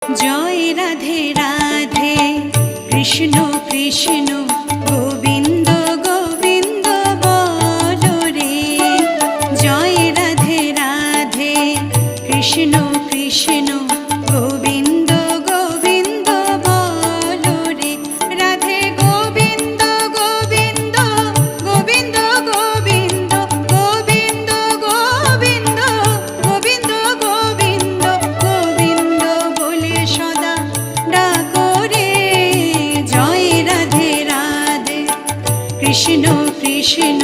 জয় রাধে রাধে কৃষ্ণ কৃষ্ণ গোবিন্দ গোবিন্দ বলো রে। জয় রাধে রাধে কৃষ্ণ কৃষ্ণ গোবিন্দ গোবিন্দ বলো রে। রাধে গোবিন্দ গোবিন্দ গোবিন্দ গোবিন্দ গোবিন্দ গোবিন্দ গোবিন্দ গোবিন্দ গোবিন্দ বলে সদা ডাকো রে। জয় রাধে রাধে কৃষ্ণ কৃষ্ণ